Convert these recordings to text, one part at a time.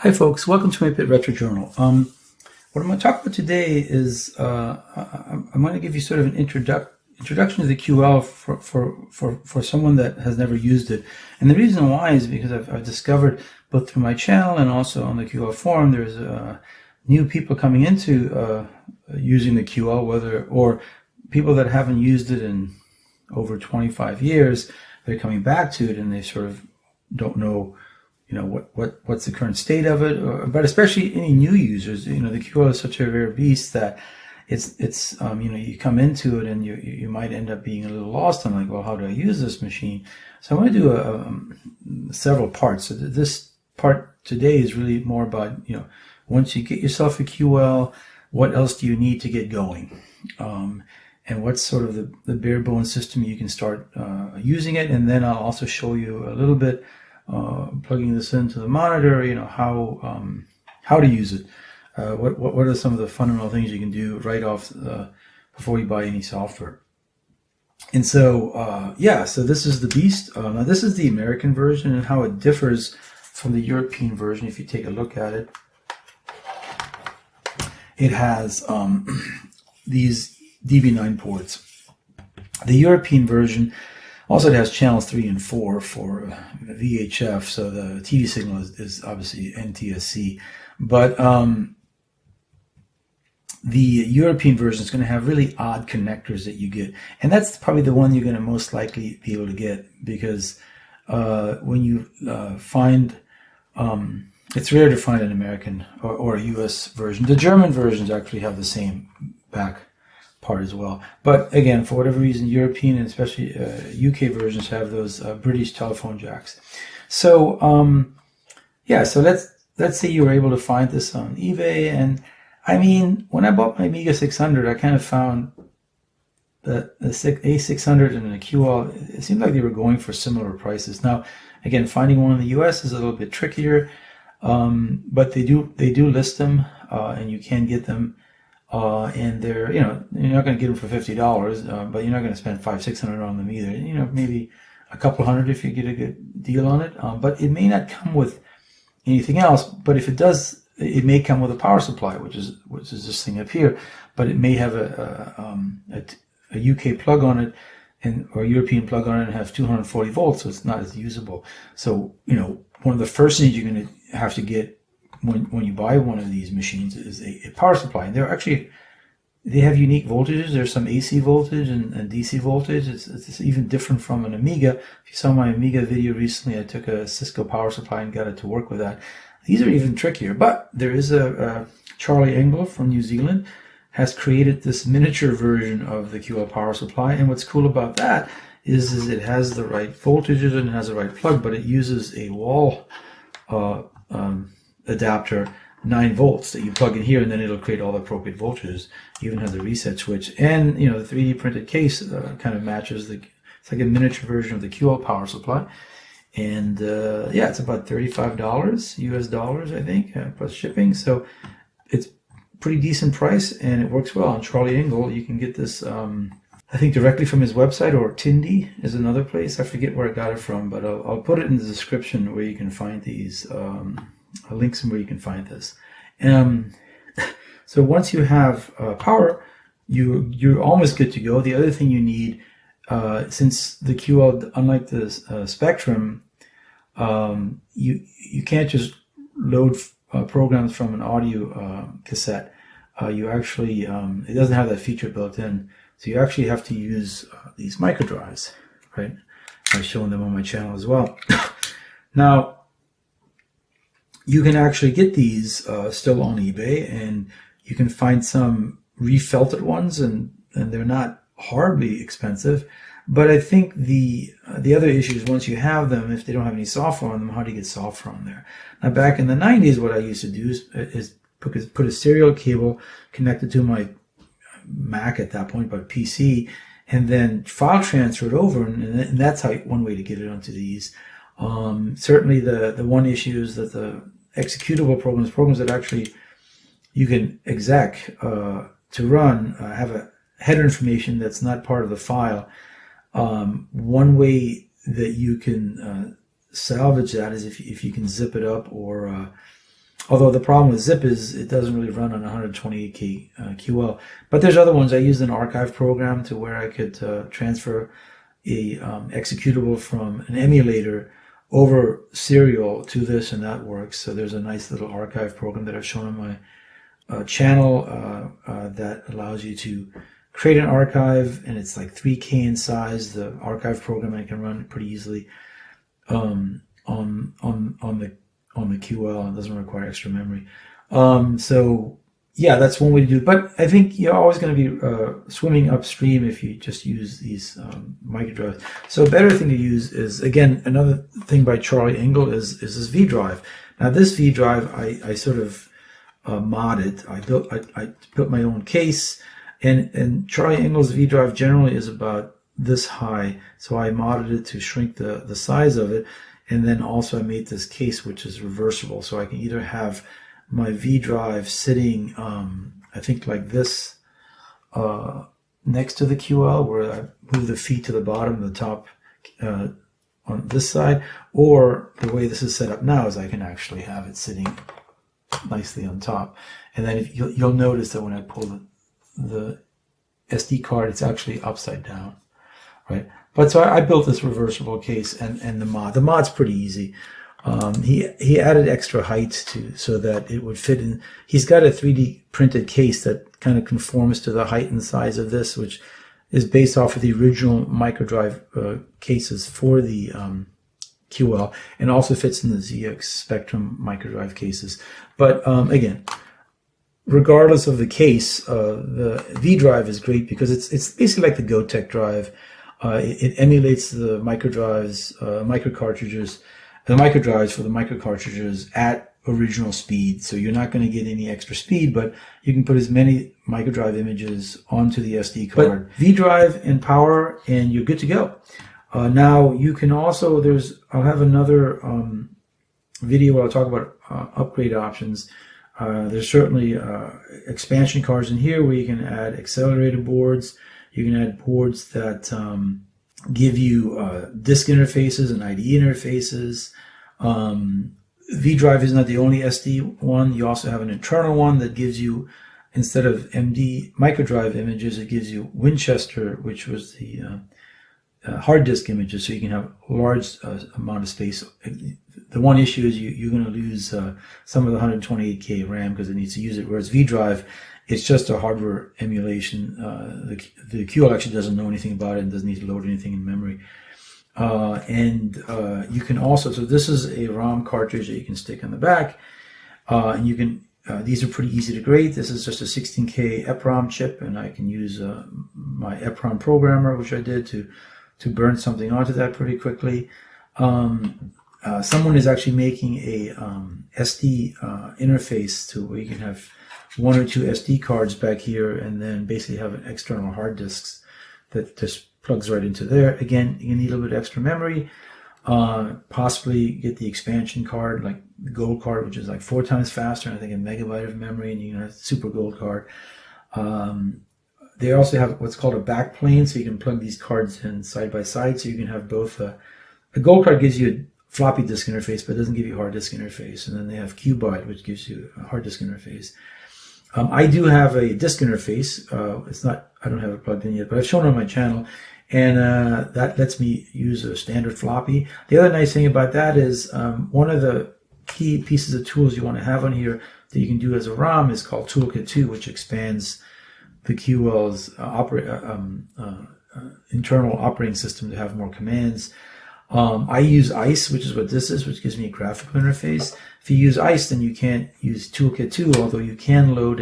Hi folks, welcome to my Pit Retro Journal. What I'm going to talk about today is I'm going to give you sort of an introduction to the QL for someone that has never used it. And the reason why is because I've discovered both through my channel and also on the QL forum there's new people coming into using the QL, or people that haven't used it in over 25 years. They're coming back to it and they sort of don't know what's the current state of it, but especially any new users. The QL is such a rare beast that it's you come into it and you might end up being a little lost on, like, well, how do I use this machine? So I'm going to do several parts. So this part today is really more about, once you get yourself a QL, what else do you need to get going? And what's sort of the bare bones system you can start using it. And then I'll also show you a little bit plugging this into the monitor, how to use it. What are some of the fundamental things you can do right off before you buy any software? And so, so this is the beast. Now this is the American version and how it differs from the European version. If you take a look at it, it has these DB9 ports. The European version also, it has channels 3 and 4 for VHF, so the TV signal is obviously NTSC. But the European version is going to have really odd connectors that you get. And that's probably the one you're going to most likely be able to get, because when you find, it's rare to find an American or a US version. The German versions actually have the same back part as well, but again, for whatever reason, European and especially UK versions have those British telephone jacks. So so let's say you were able to find this on eBay. And I mean, when I bought my Amiga 600, I kind of found that the A600 and the QL, it seemed like they were going for similar prices. Now, again, finding one in the US is a little bit trickier, but they do list them, and you can get them. And they're, you're not going to get them for $50, but you're not going to spend $500-600 on them either. Maybe a couple hundred if you get a good deal on it. But it may not come with anything else. But if it does, it may come with a power supply, which is this thing up here. But it may have a UK plug on it, or a European plug on it, and have 240 volts, so it's not as usable. So one of the first things you're going to have to get when you buy one of these machines is a power supply. And they have unique voltages. There's some AC voltage and DC voltage. It's even different from an Amiga. If you saw my Amiga video recently, I took a Cisco power supply and got it to work with that. These are even trickier, but there is a Charlie Engel from New Zealand has created this miniature version of the QL power supply. And what's cool about that is it has the right voltages and it has the right plug, but it uses a wall adapter, 9 volts, that you plug in here, and then it'll create all the appropriate voltages. You even have the reset switch, and the 3D printed case kind of matches it's like a miniature version of the QL power supply. And it's about $35 US dollars, I think, plus shipping. So it's pretty decent price, and it works well. On Charlie Engel, you can get this, I think, directly from his website, or Tindy is another place. I forget where I got it from, but I'll put it in the description where you can find these. Links and where you can find this. So once you have power, you're almost good to go. The other thing you need, since the QL, unlike the Spectrum, you can't just load programs from an audio cassette. You actually, it doesn't have that feature built in, so you actually have to use these micro drives, right? I've shown them on my channel as well. Now, you can actually get these still on eBay, and you can find some refelted ones, and they're not horribly expensive. But I think the other issue is, once you have them, if they don't have any software on them, how do you get software on there? Now, back in the 90s, what I used to do is put a serial cable connected to my Mac at that point, but PC, and then file transfer it over, and that's one way to get it onto these. Certainly the one issue is that the executable programs that actually you can exec to run have a header information that's not part of the file. One way that you can salvage that is if you can zip it up, or Although the problem with zip is it doesn't really run on 128K QL. But there's other ones. I used an archive program to where I could transfer a executable from an emulator over serial to this, and that works. So there's a nice little archive program that I've shown on my channel that allows you to create an archive, and it's like 3K in size. The archive program I can run pretty easily on the QL. It doesn't require extra memory. So yeah, that's one way to do it. But I think you're always going to be swimming upstream if you just use these micro drives. So a better thing to use is, again, another thing by Charlie Engle is this V drive. Now this V drive I sort of modded. I built my own case, and Charlie Engle's V drive generally is about this high. So I modded it to shrink the size of it. And then also I made this case which is reversible. So I can either have my V drive sitting, I think like this, next to the QL, where I move the feet to the bottom, the top on this side, or the way this is set up now is I can actually have it sitting nicely on top. And then if you'll notice that when I pull the SD card, it's actually upside down, right? But so I built this reversible case, and the mod's pretty easy. He added extra height so that it would fit in. He's got a 3D printed case that kind of conforms to the height and size of this, which is based off of the original microdrive cases for the QL, and also fits in the ZX Spectrum microdrive cases. But again, regardless of the case, the V drive is great because it's basically like the GoTech drive. It emulates the microdrives, microcartridges, the microdrives for the microcartridges at original speed. So you're not going to get any extra speed, but you can put as many microdrive images onto the SD card. But V drive and power, and you're good to go. Now you can also, I'll have another video where I'll talk about upgrade options. There's certainly expansion cards in here where you can add accelerator boards. You can add boards that give you disk interfaces and IDE interfaces. V drive is not the only SD one. You also have an internal one that gives you, instead of MD microdrive images, it gives you Winchester, which was the hard disk images, so you can have a large amount of space. The one issue is you're going to lose some of the 128K RAM because it needs to use it, whereas V drive, it's just a hardware emulation. The QL actually doesn't know anything about it and doesn't need to load anything in memory. You can also, so this is a ROM cartridge that you can stick on the back, and you can, these are pretty easy to grade. This is just a 16K EPROM chip, and I can use my EPROM programmer, which I did, to burn something onto that pretty quickly. Someone is actually making a SD interface to where you can have one or two SD cards back here, and then basically have an external hard disks that just plugs right into there. Again, you need a little bit extra memory, possibly get the expansion card, like the gold card, which is like 4 times faster, and I think a megabyte of memory, and you can have super gold card. They also have what's called a backplane, so you can plug these cards in side by side, so you can have both. A gold card gives you a floppy disk interface, but it doesn't give you a hard disk interface. And then they have Qbyte, which gives you a hard disk interface. I do have a disk interface. I don't have it plugged in yet, but I've shown it on my channel, and that lets me use a standard floppy. The other nice thing about that is one of the key pieces of tools you want to have on here that you can do as a ROM is called Toolkit 2, which expands the QL's internal operating system to have more commands. I use ICE, which is what this is, which gives me a graphical interface. If you use ICE, then you can't use Toolkit 2, although you can load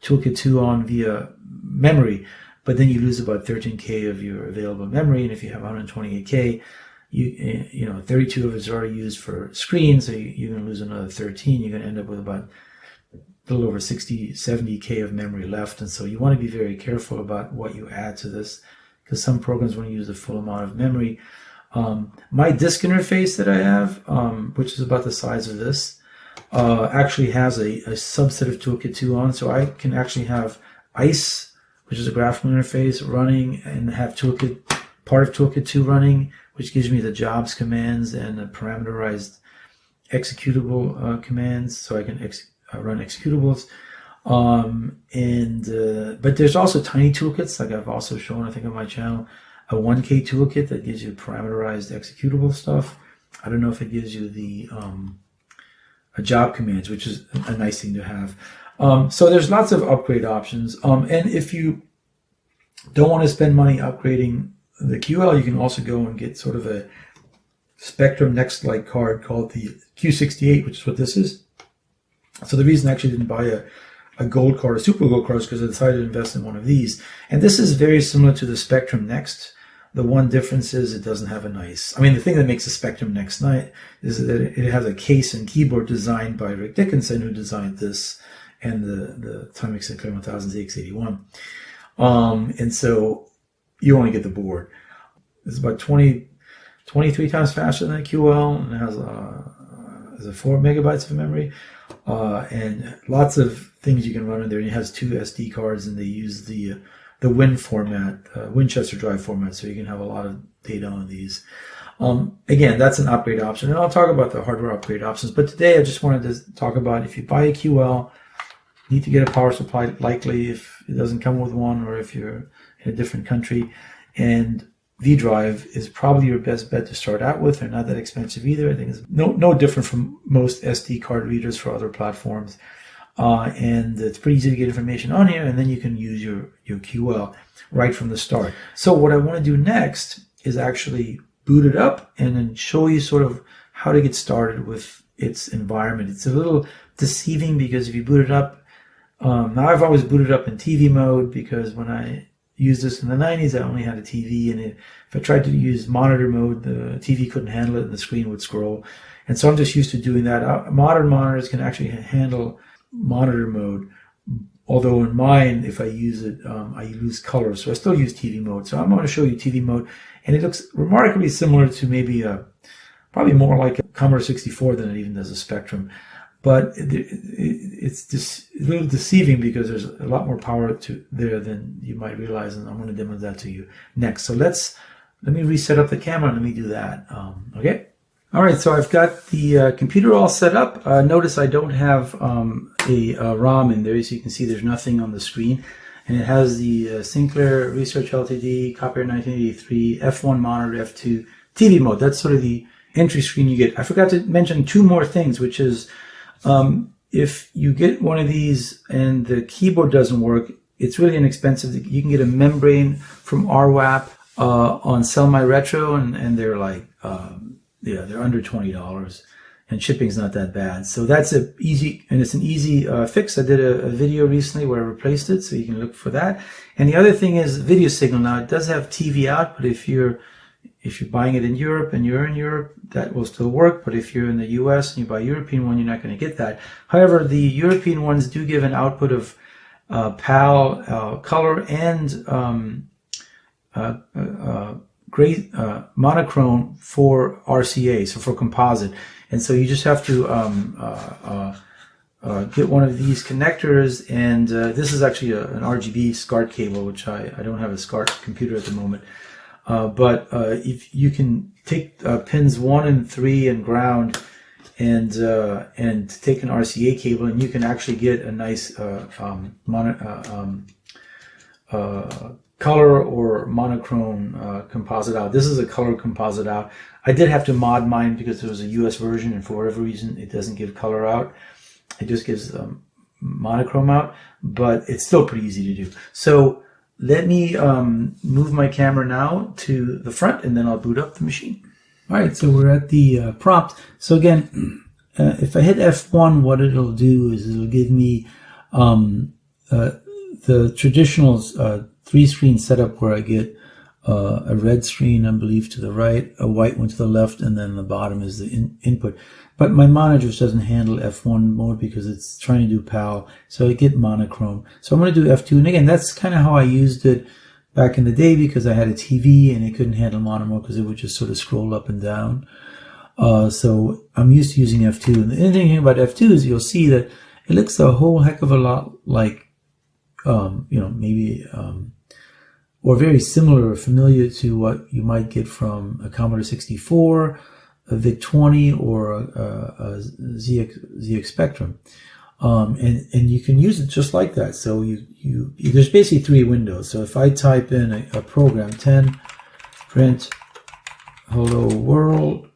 Toolkit 2 on via memory, but then you lose about 13K of your available memory, and if you have 128K, you know 32 of it's already used for screen, so you're going to lose another 13. You're going to end up with about a little over 70K of memory left, and so you want to be very careful about what you add to this, because some programs want to use the full amount of memory. My disk interface that I have, which is about the size of this, actually has a subset of Toolkit 2 on, so I can actually have ICE, which is a graphical interface, running, and have part of Toolkit 2 running, which gives me the jobs commands and a parameterized executable commands, so I can run executables. But there's also tiny toolkits, like I've also shown, I think, on my channel, a 1K toolkit that gives you parameterized executable stuff. I don't know if it gives you the job commands, which is a nice thing to have. So there's lots of upgrade options. And if you don't want to spend money upgrading the QL, you can also go and get sort of a Spectrum Next-like card called the Q68, which is what this is. So the reason I actually didn't buy a gold card, a super gold card, is because I decided to invest in one of these. And this is very similar to the Spectrum Next. The one difference is it doesn't have a nice, I mean, the thing that makes the Spectrum Next nice is that it has a case and keyboard designed by Rick Dickinson, who designed this and the Atomic Sinclair 1000ZX81. And so you only get the board. It's about 23 times faster than a QL, and it has 4 megabytes of memory, and lots of things you can run in there. It has 2 SD cards, and they use the Win format, Winchester drive format, so you can have a lot of data on these. Again, that's an upgrade option, and I'll talk about the hardware upgrade options. But today I just wanted to talk about, if you buy a QL, you need to get a power supply, likely if it doesn't come with one, or if you're in a different country. And V-Drive is probably your best bet to start out with. They're not that expensive either. I think it's no different from most SD card readers for other platforms. And it's pretty easy to get information on here, and then you can use your QL right from the start. So what I want to do next is actually boot it up and then show you sort of how to get started with its environment. It's a little deceiving because if you boot it up, now I've always booted up in TV mode, because when I used this in the 90s, I only had a TV, and if I tried to use monitor mode, the TV couldn't handle it and the screen would scroll. And so I'm just used to doing that. Modern monitors can actually handle monitor mode, although in mine, if I use it, I lose color, so I still use TV mode. So I'm going to show you TV mode, and it looks remarkably similar to maybe probably more like a Commodore 64 than it even does a Spectrum. But it's just a little deceiving because there's a lot more power there than you might realize, and I'm going to demo that to you next. So let me reset up the camera and let me do that. Okay. All right. So I've got the computer all set up. Notice I don't have a ROM in there, so you can see there's nothing on the screen, and it has the Sinclair Research Ltd. Copyright 1983 F1 monitor, F2 TV mode. That's sort of the entry screen you get. I forgot to mention 2 more things, which is if you get one of these and the keyboard doesn't work, it's really inexpensive. You can get a membrane from RWAP on Sell My Retro, and they're like, they're under $20, and shipping's not that bad. So that's it's an easy fix. I did a video recently where I replaced it, so you can look for that. And the other thing is video signal. Now it does have TV out, but if you're buying it in Europe and you're in Europe, that will still work. But if you're in the US and you buy a European one, you're not going to get that. However, the European ones do give an output of PAL, color, and gray monochrome for RCA, so for composite. And so you just have to get one of these connectors, and this is actually an RGB SCART cable, which I don't have a SCART computer at the moment. But if you can take pins 1 and 3 and ground, and take an RCA cable, and you can actually get a nice color or monochrome composite out. This is a color composite out. I did have to mod mine because there was a US version, and for whatever reason it doesn't give color out. It just gives monochrome out, but it's still pretty easy to do. So let me move my camera now to the front, and then I'll boot up the machine. All right, so we're at the prompt. So again, if I hit F1, what it'll do is it'll give me the traditional 3-screen setup where I get a red screen, I believe, to the right, a white one to the left, and then the bottom is the input. But my monitor just doesn't handle F1 mode because it's trying to do PAL, so I get monochrome. So I'm going to do F2, and again, that's kind of how I used it back in the day, because I had a TV and it couldn't handle mono mode because it would just sort of scroll up and down. So I'm used to using F2. And the interesting thing about F2 is you'll see that it looks a whole heck of a lot like, maybe, or very similar or familiar to what you might get from a Commodore 64, VIC-20 or a ZX Spectrum. And you can use it just like that. So there's basically 3 windows. So if I type in a program 10 print hello world,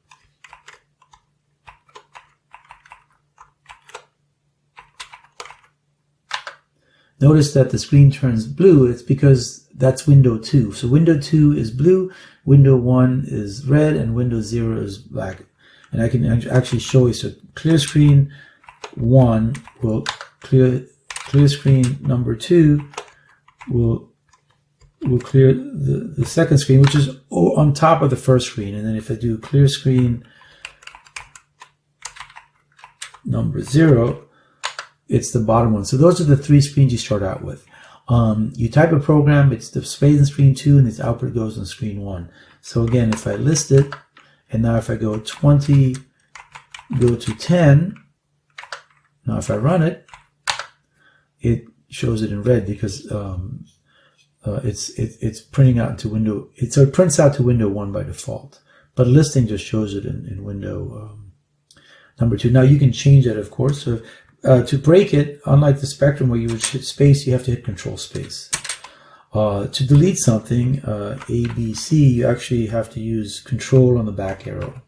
notice that the screen turns blue. It's because that's window 2. So window 2 is blue, window 1 is red, and window 0 is black. And I can actually show you. So clear screen 1 will clear screen number 2 will clear the second screen, which is on top of the first screen. And then if I do clear screen number 0, it's the bottom one. So those are the 3 screens you start out with. You type a program, it's displayed in screen 2, and its output goes on screen 1. So again, if I list it, and now if I go 20, go to 10, now if I run it, it shows it in red because it's printing out into window. So it prints out to window 1 by default, but listing just shows it in window number 2. Now you can change that, of course. So to break it, unlike the Spectrum where you would hit space, you have to hit Control Space. To delete something, A, B, C, you actually have to use Control on the back arrow.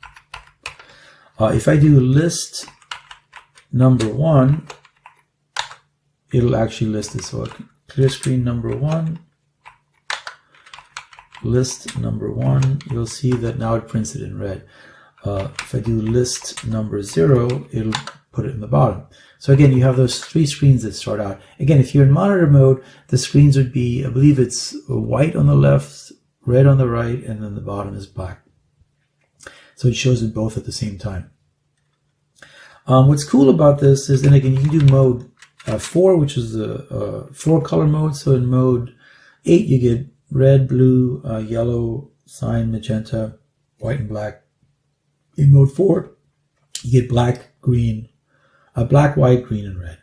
If I do list number 1, it'll actually list it. So clear screen number 1, list number 1, you'll see that now it prints it in red. If I do list number 0, it'll put it in the bottom. So again, you have those 3 screens that start out. Again, if you're in monitor mode, the screens would be, I believe it's white on the left, red on the right, and then the bottom is black. So it shows it both at the same time. What's cool about this is, then again, you can do mode 4, which is the 4-color mode. So in mode 8, you get red, blue, yellow, cyan, magenta, white, and black. In mode 4, you get black, green, black, white, green, and red.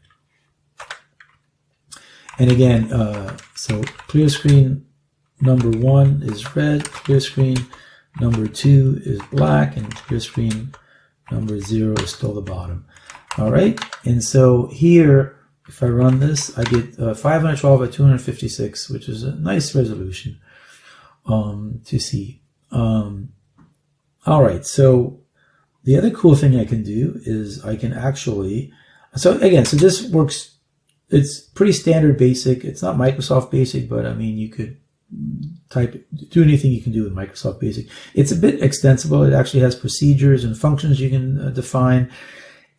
And again, so clear screen number 1 is red, clear screen number 2 is black, and clear screen number 0 is still the bottom. All right, and so here, if I run this, I get 512 by 256, which is a nice resolution to see. All right, so the other cool thing I can do is I can actually, so again, so this works, it's pretty standard basic. It's not Microsoft Basic, but I mean, you could do anything you can do with Microsoft Basic. It's a bit extensible. It actually has procedures and functions you can define.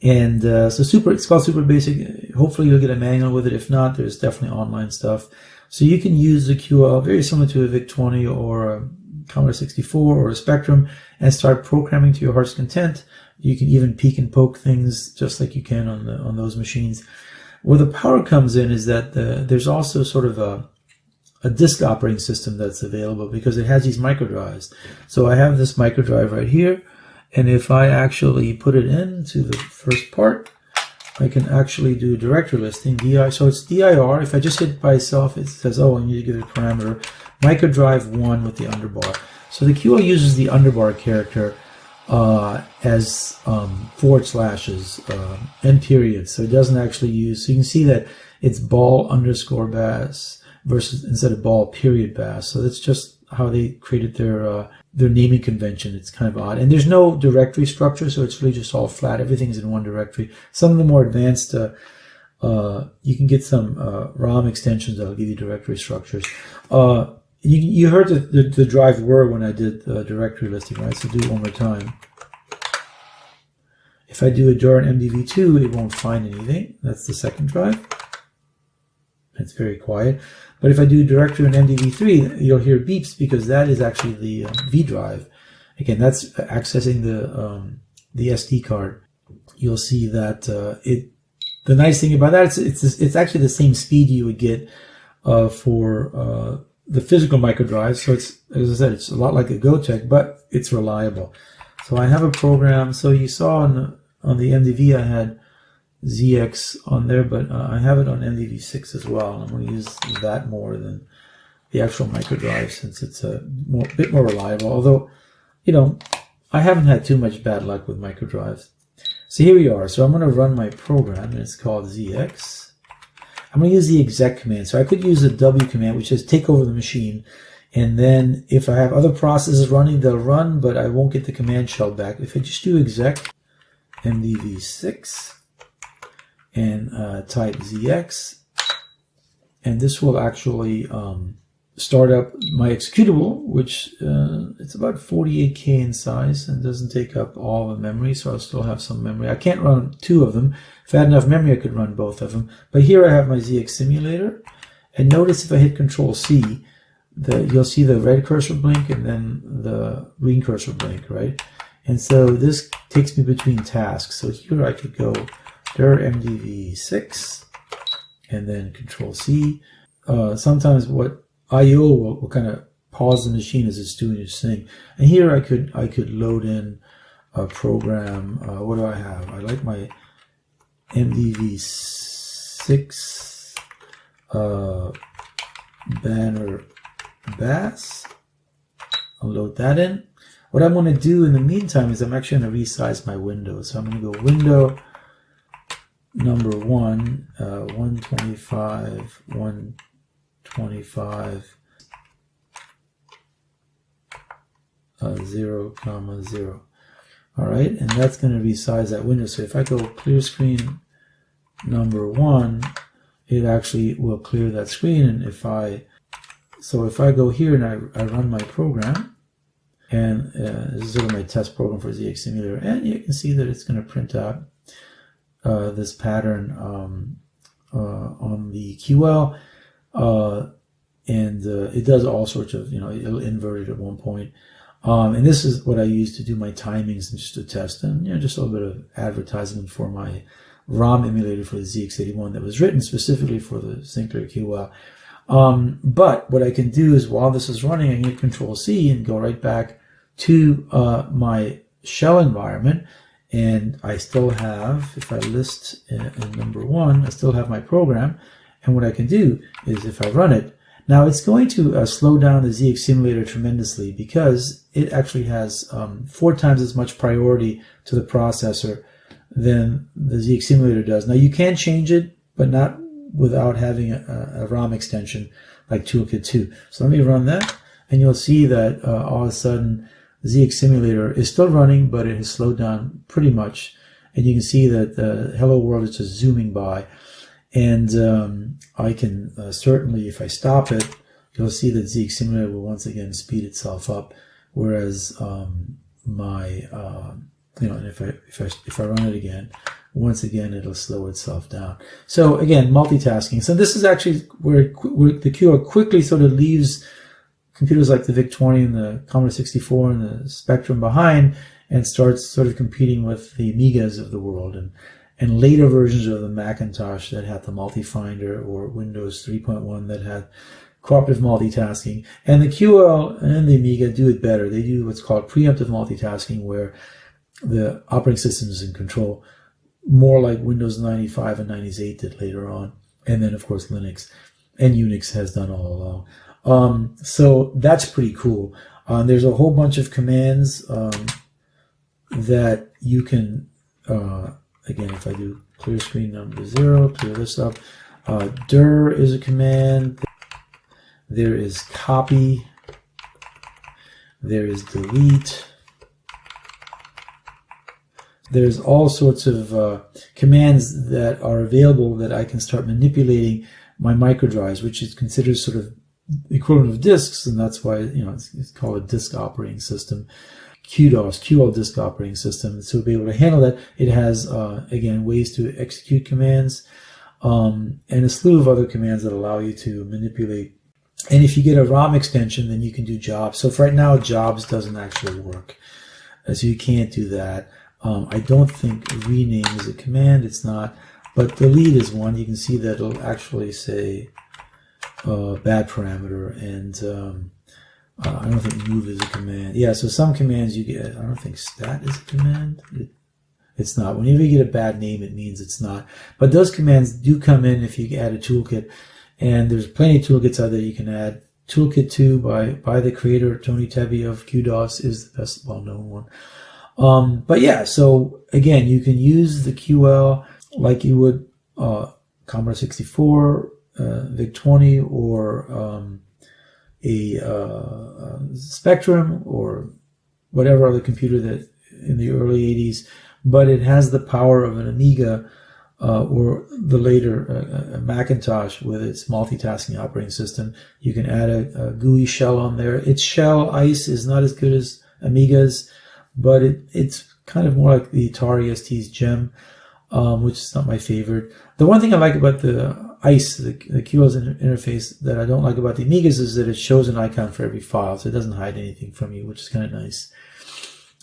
And so it's called Super Basic. Hopefully you'll get a manual with it. If not, there's definitely online stuff. So you can use the QL very similar to a VIC-20 or a Commodore 64 or a Spectrum and start programming to your heart's content. You can even peek and poke things just like you can on those machines. Where the power comes in is that there's also sort of a disk operating system that's available because it has these micro drives. So I have this micro drive right here, and if I actually put it into the first part, I can actually do a directory listing, so it's dir. If I just hit by itself, it says, oh, I need to give it a parameter, micro drive 1 with the underbar. So the QL uses the underbar character as forward slashes and periods. So it doesn't actually use, so you can see that it's ball underscore bass versus instead of ball period bass. So that's just how they created their naming convention. It's kind of odd. And there's no directory structure, so it's really just all flat. Everything's in one directory. Some of the more advanced, you can get some ROM extensions that'll give you directory structures. You heard the drive word when I did the directory listing, right? So do it one more time. If I do a jar in MDV2, it won't find anything. That's the second drive. It's very quiet. But if I do directory in MDV3, you'll hear beeps because that is actually the V drive. Again, that's accessing the SD card. You'll see that the nice thing about that, it's actually the same speed you would get for the physical micro drive. So it's, as I said, it's a lot like a GoTech, but it's reliable. So I have a program. So you saw on the MDV I had ZX on there, but I have it on MDV6 as well. I'm going to use that more than the actual micro drive since it's a bit more reliable. Although, you know, I haven't had too much bad luck with micro drives. So here we are. So I'm going to run my program, and it's called ZX. I'm going to use the exec command. So I could use the W command, which says take over the machine. And then if I have other processes running, they'll run, but I won't get the command shell back. If I just do exec mdv6 and type ZX, and this will actually start up my executable, which it's about 48K in size and doesn't take up all the memory, so I'll still have some memory. I can't run two of them. If I had enough memory, I could run both of them. But here I have my ZX simulator, and notice if I hit Control C, you'll see the red cursor blink and then the green cursor blink, right? And so this takes me between tasks. So here I could go dir mdv6 and then Control C. Sometimes what IO will kind of pause the machine as it's doing its thing. And here I could load in a program. What do I have? I like my mdv6 banner bass. I'll load that in. What I'm going to do in the meantime is I'm actually going to resize my window. So I'm going to go window number 1, 125, 125, 0, 0. All right, and that's going to resize that window. So if I go clear screen number 1, it actually will clear that screen. And if I go here and I run my program, and this is sort of my test program for ZX Simulator, and you can see that it's going to print out this pattern on the QL, and it does all sorts of, it'll invert it at one point. And this is what I use to do my timings and just to test, and just a little bit of advertisement for my ROM emulator for the ZX81 that was written specifically for the Sinclair QL. But what I can do is while this is running, I can hit Control C and go right back to my shell environment, and I still have, if I list in number 1, I still have my program. And what I can do is if I run it, now it's going to slow down the ZX simulator tremendously because it actually has 4 times as much priority to the processor than the ZX simulator does. Now you can change it, but not without having a ROM extension like Toolkit 2. So let me run that, and you'll see that all of a sudden the ZX simulator is still running, but it has slowed down pretty much. And you can see that the hello world is just zooming by. And I can certainly, if I stop it, you'll see that ZX simulator will once again speed itself up, whereas if I run it again, once again it'll slow itself down. So again, multitasking. So this is actually where the QL quickly sort of leaves computers like the VIC-20 and the Commodore 64 and the Spectrum behind and starts sort of competing with the Amigas of the world and later versions of the Macintosh that had the multi-finder, or Windows 3.1 that had cooperative multitasking. And the QL and the Amiga do it better. They do what's called preemptive multitasking, where the operating system is in control, more like Windows 95 and 98 did later on. And then, of course, Linux and Unix has done all along. So that's pretty cool. There's a whole bunch of commands that you can, again, if I do clear screen number 0, clear this up, dir is a command, there is copy, there is delete, there's all sorts of commands that are available that I can start manipulating my microdrives, which is considered sort of equivalent of disks, and that's why it's called a disk operating system. QDOS, QL disk operating system. So to be able to handle that, it has again ways to execute commands and a slew of other commands that allow you to manipulate. And if you get a ROM extension, then you can do jobs. So for right now, jobs doesn't actually work, so you can't do that. I don't think rename is a command. It's not, but delete is one. You can see that it'll actually say bad parameter, and I don't think move is a command. Yeah, so some commands you get, I don't think stat is a command. It's not. Whenever you get a bad name, it means it's not. But those commands do come in if you add a toolkit, and there's plenty of toolkits out there you can add Toolkit 2 by the creator, Tony Tebby of QDOS, is the best well-known one. But yeah, so again, you can use the QL like you would Commodore 64, VIC-20, or a Spectrum, or whatever other computer that in the early 80s, but it has the power of an Amiga or the later Macintosh with its multitasking operating system. You can add a GUI shell on there. Its shell, ICE, is not as good as Amiga's, but it's kind of more like the Atari ST's GEM, which is not my favorite. The one thing I like about the ICE, the QL's interface, that I don't like about the Amigas is that it shows an icon for every file, so it doesn't hide anything from you, which is kind of nice.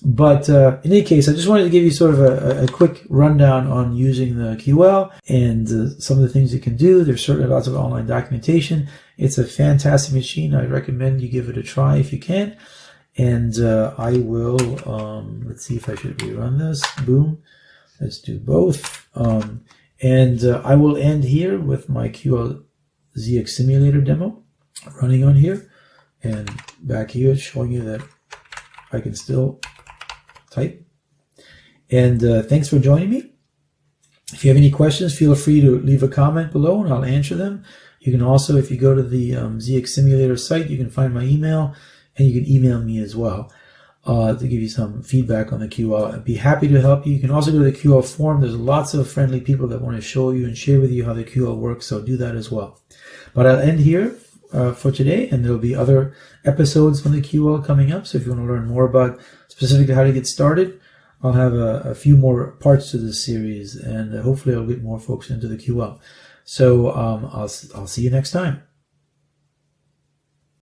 But in any case, I just wanted to give you sort of a quick rundown on using the QL and some of the things you can do. There's certainly lots of online documentation. It's a fantastic machine. I recommend you give it a try if you can. And I will, let's see if I should rerun this. Boom. Let's do both. And I will end here with my QL ZX Simulator demo running on here. And back here, showing you that I can still type. And thanks for joining me. If you have any questions, feel free to leave a comment below and I'll answer them. You can also, if you go to the ZX Simulator site, you can find my email, and you can email me as well to give you some feedback on the QL. I'd be happy to help you. You can also go to the QL forum. There's lots of friendly people that want to show you and share with you how the QL works, so do that as well. But I'll end here for today, and there'll be other episodes on the QL coming up. So if you want to learn more about specifically how to get started, I'll have a few more parts to this series, and hopefully I'll get more folks into the QL. So I'll see you next time.